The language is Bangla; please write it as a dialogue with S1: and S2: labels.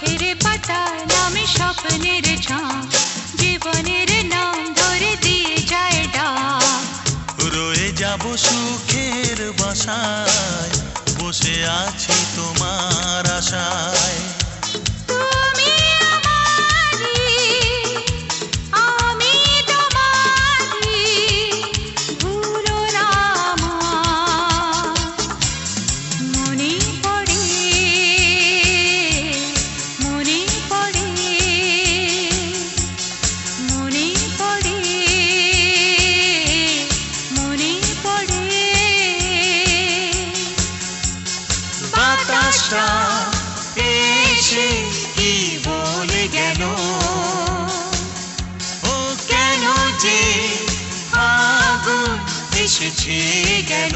S1: গাছের পাতা নামে স্বপ্নের ছাপ, জীবনের নাম ধরে দিয়ে যায় ডাক।
S2: রয়ে যাব সুখের বাসায়, বসে আছি তোমার আশায়।
S1: তুমি আমারই, আমি তোমারই, ভুলো না আমায়। মনে পড়ে, মনে পড়ে, মনে পড়ে, মনে পড়ে।
S2: বাতাসটা এসে কি বলে গেল, ও কেন যে আগুন এসেছে গেল।